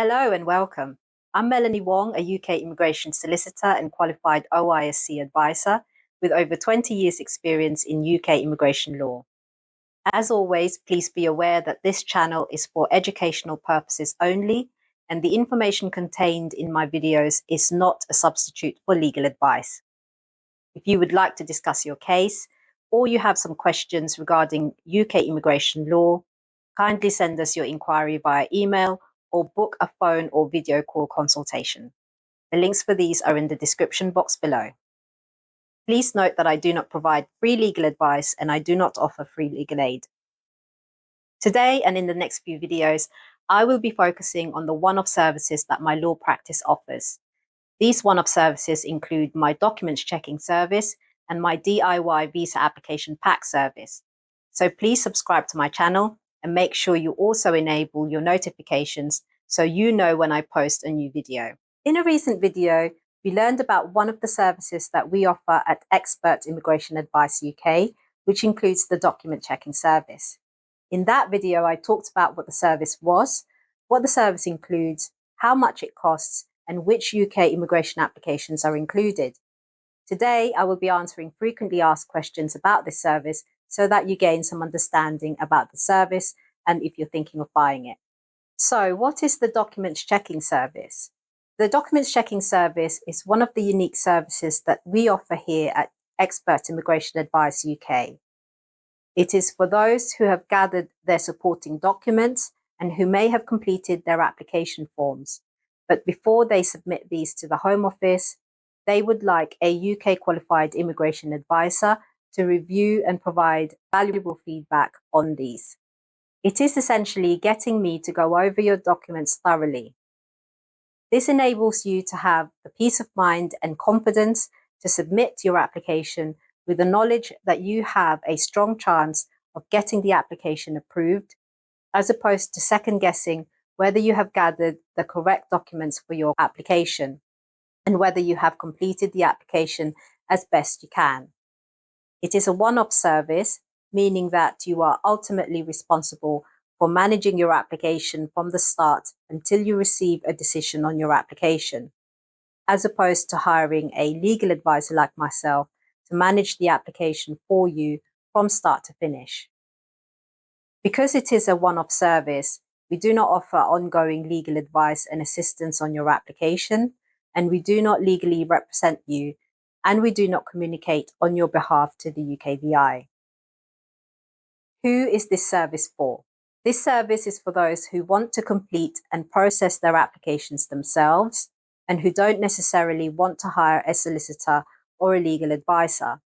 Hello and welcome. I'm Melanie Wong, a UK immigration solicitor and qualified OISC advisor with over 20 years' experience in UK immigration law. As always, please be aware that this channel is for educational purposes only, and the information contained in my videos is not a substitute for legal advice. If you would like to discuss your case, or you have some questions regarding UK immigration law, kindly send us your inquiry via email or book a phone or video call consultation. The links for these are in the description box below. Please note that I do not provide free legal advice and I do not offer free legal aid. Today and in the next few videos, I will be focusing on the one-off services that my law practice offers. These one-off services include my documents checking service and my DIY visa application pack service. So please subscribe to my channel and make sure you also enable your notifications so you know when I post a new video. In a recent video, we learned about one of the services that we offer at Expert Immigration Advice UK, which includes the document checking service. In that video, I talked about what the service was, what the service includes, how much it costs, and which UK immigration applications are included. Today, I will be answering frequently asked questions about this service so that you gain some understanding about the service and if you're thinking of buying it. So, what is the documents checking service? The documents checking service is one of the unique services that we offer here at Expert Immigration Advice UK. It is for those who have gathered their supporting documents and who may have completed their application forms, but before they submit these to the Home Office, they would like a UK qualified immigration advisor to review and provide valuable feedback on these. It is essentially getting me to go over your documents thoroughly. This enables you to have the peace of mind and confidence to submit your application with the knowledge that you have a strong chance of getting the application approved, as opposed to second guessing whether you have gathered the correct documents for your application and whether you have completed the application as best you can. It is a one-off service, meaning that you are ultimately responsible for managing your application from the start until you receive a decision on your application, as opposed to hiring a legal advisor like myself to manage the application for you from start to finish. Because it is a one-off service, we do not offer ongoing legal advice and assistance on your application, and we do not legally represent you, and we do not communicate on your behalf to the UKVI. Who is this service for? This service is for those who want to complete and process their applications themselves and who don't necessarily want to hire a solicitor or a legal advisor.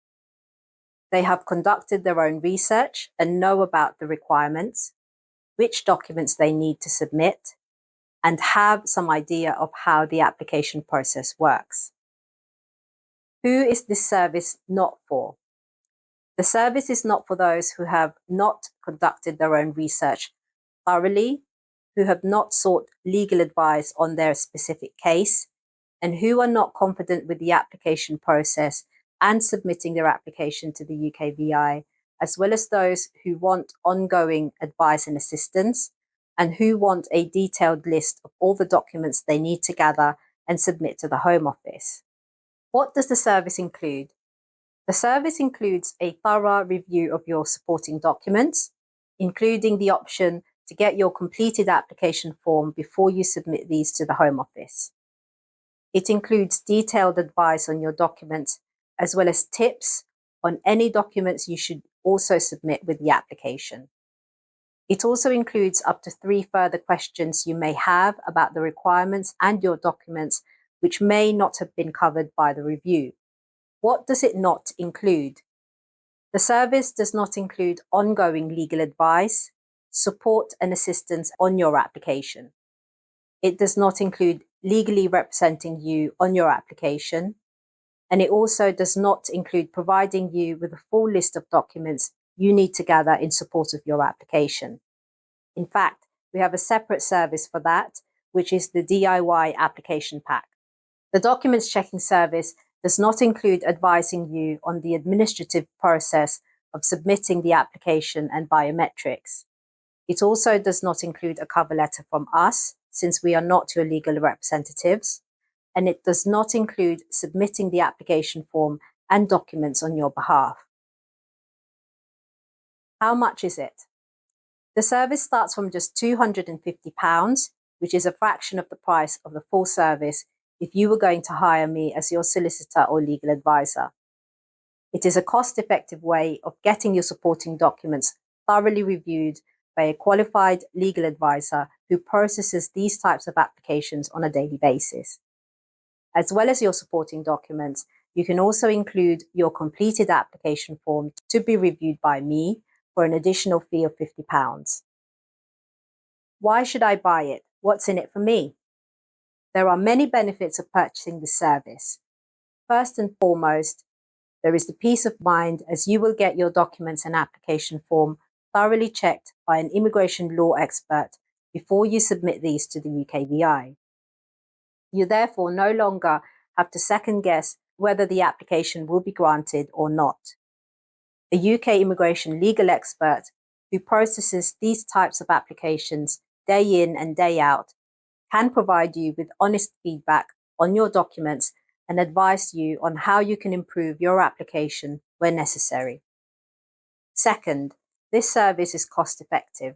They have conducted their own research and know about the requirements, which documents they need to submit, and have some idea of how the application process works. Who is this service not for? The service is not for those who have not conducted their own research thoroughly, who have not sought legal advice on their specific case, and who are not confident with the application process and submitting their application to the UKVI, as well as those who want ongoing advice and assistance, and who want a detailed list of all the documents they need to gather and submit to the Home Office. What does the service include? The service includes a thorough review of your supporting documents, including the option to get your completed application form before you submit these to the Home Office. It includes detailed advice on your documents, as well as tips on any documents you should also submit with the application. It also includes up to 3 further questions you may have about the requirements and your documents, which may not have been covered by the review. What does it not include? The service does not include ongoing legal advice, support and assistance on your application. It does not include legally representing you on your application, and it also does not include providing you with a full list of documents you need to gather in support of your application. In fact, we have a separate service for that, which is the DIY application pack. The documents checking service does not include advising you on the administrative process of submitting the application and biometrics. It also does not include a cover letter from us, since we are not your legal representatives, and it does not include submitting the application form and documents on your behalf. How much is it? The service starts from just £250, which is a fraction of the price of the full service if you were going to hire me as your solicitor or legal advisor. It is a cost-effective way of getting your supporting documents thoroughly reviewed by a qualified legal advisor who processes these types of applications on a daily basis. As well as your supporting documents, you can also include your completed application form to be reviewed by me for an additional fee of £50. Why should I buy it? What's in it for me? There are many benefits of purchasing this service. First and foremost, there is the peace of mind as you will get your documents and application form thoroughly checked by an immigration law expert before you submit these to the UKVI. You therefore no longer have to second guess whether the application will be granted or not. A UK immigration legal expert who processes these types of applications day in and day out can provide you with honest feedback on your documents and advise you on how you can improve your application where necessary. Second, this service is cost effective.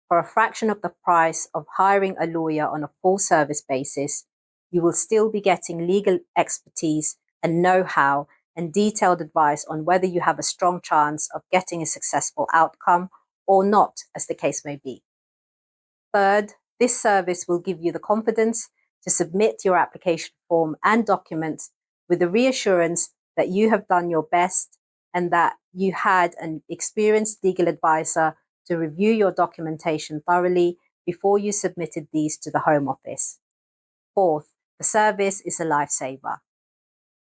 For a fraction of the price of hiring a lawyer on a full service basis, you will still be getting legal expertise and know-how and detailed advice on whether you have a strong chance of getting a successful outcome or not, as the case may be. Third, this service will give you the confidence to submit your application form and documents with the reassurance that you have done your best and that you had an experienced legal advisor to review your documentation thoroughly before you submitted these to the Home Office. Fourth, the service is a lifesaver.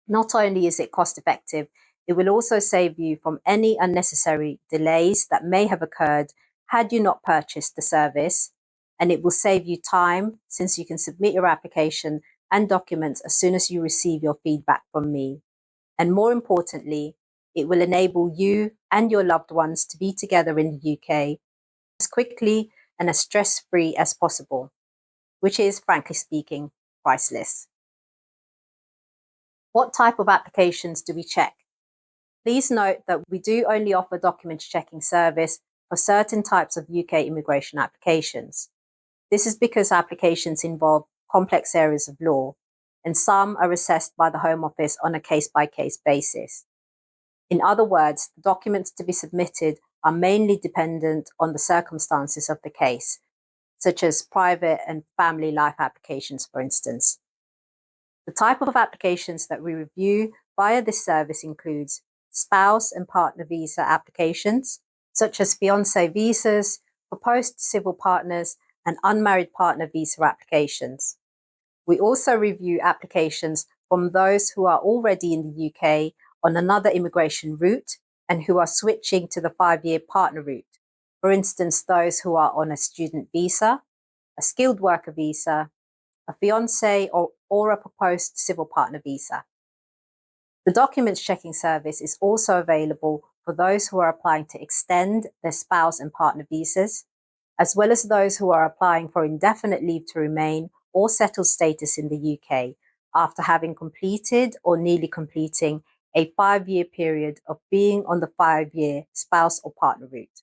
Not only is it cost effective, it will also save you from any unnecessary delays that may have occurred had you not purchased the service, and it will save you time since you can submit your application and documents as soon as you receive your feedback from me. And more importantly, it will enable you and your loved ones to be together in the UK as quickly and as stress-free as possible, which is, frankly speaking, priceless. What type of applications do we check? Please note that we do only offer document checking service for certain types of UK immigration applications. This is because applications involve complex areas of law, and some are assessed by the Home Office on a case-by-case basis. In other words, the documents to be submitted are mainly dependent on the circumstances of the case, such as private and family life applications, for instance. The type of applications that we review via this service includes spouse and partner visa applications, such as fiancé visas, proposed civil partners, and unmarried partner visa applications. We also review applications from those who are already in the UK on another immigration route and who are switching to the 5-year partner route. For instance, those who are on a student visa, a skilled worker visa, a fiancé or a proposed civil partner visa. The documents checking service is also available for those who are applying to extend their spouse and partner visas, as well as those who are applying for indefinite leave to remain or settled status in the UK after having completed or nearly completing a 5-year period of being on the 5-year spouse or partner route.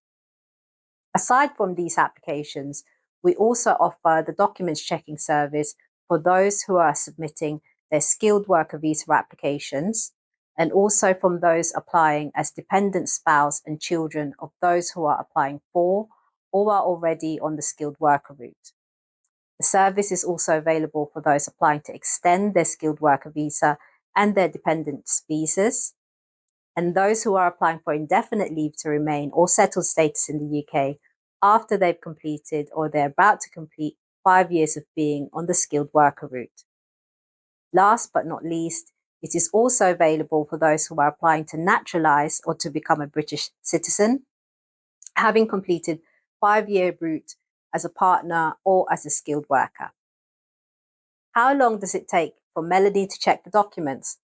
Aside from these applications, we also offer the documents checking service for those who are submitting their skilled worker visa applications, and also from those applying as dependent spouse and children of those who are applying for or are already on the skilled worker route. The service is also available for those applying to extend their skilled worker visa and their dependents visas, and those who are applying for indefinite leave to remain or settled status in the UK after they've completed or they're about to complete 5 years of being on the skilled worker route. Last but not least, it is also available for those who are applying to naturalise or to become a British citizen, having completed 5-year route as a partner or as a skilled worker. How long does it take for Melanie to check the documents?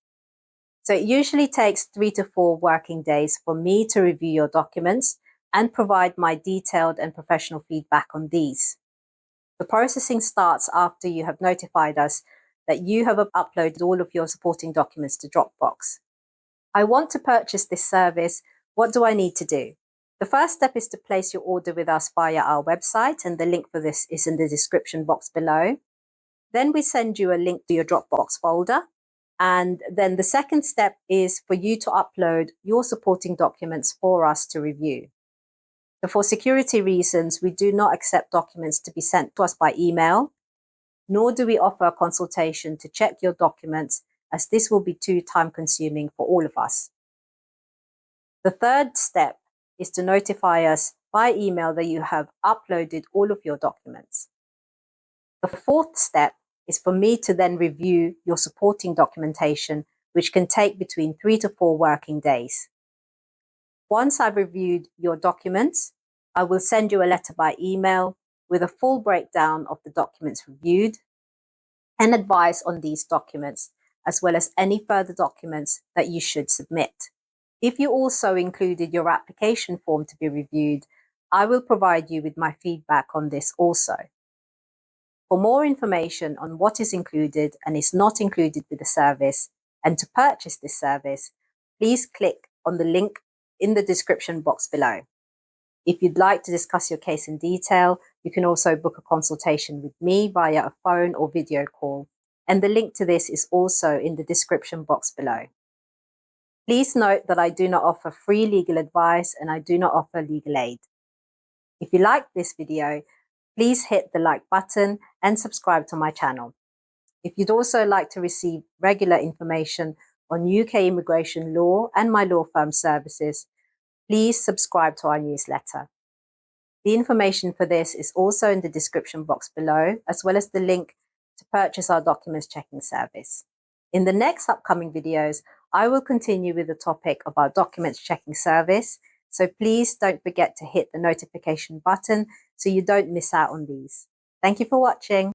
So it usually takes 3 to 4 working days for me to review your documents and provide my detailed and professional feedback on these. The processing starts after you have notified us that you have uploaded all of your supporting documents to Dropbox. I want to purchase this service. What do I need to do? The first step is to place your order with us via our website, and the link for this is in the description box below. Then we send you a link to your Dropbox folder. And then the second step is for you to upload your supporting documents for us to review. So for security reasons, we do not accept documents to be sent to us by email, nor do we offer a consultation to check your documents, as this will be too time-consuming for all of us. The third step is to notify us by email that you have uploaded all of your documents. The fourth step is for me to then review your supporting documentation, which can take between 3 to 4 working days. Once I've reviewed your documents, I will send you a letter by email with a full breakdown of the documents reviewed and advice on these documents, as well as any further documents that you should submit. If you also included your application form to be reviewed, I will provide you with my feedback on this also. For more information on what is included and is not included with the service, and to purchase this service, please click on the link in the description box below. If you'd like to discuss your case in detail, you can also book a consultation with me via a phone or video call, and the link to this is also in the description box below. Please note that I do not offer free legal advice and I do not offer legal aid. If you liked this video, please hit the like button and subscribe to my channel. If you'd also like to receive regular information on UK immigration law and my law firm services, please subscribe to our newsletter. The information for this is also in the description box below, as well as the link to purchase our documents checking service. In the next upcoming videos, I will continue with the topic of our documents checking service, so please don't forget to hit the notification button so you don't miss out on these. Thank you for watching.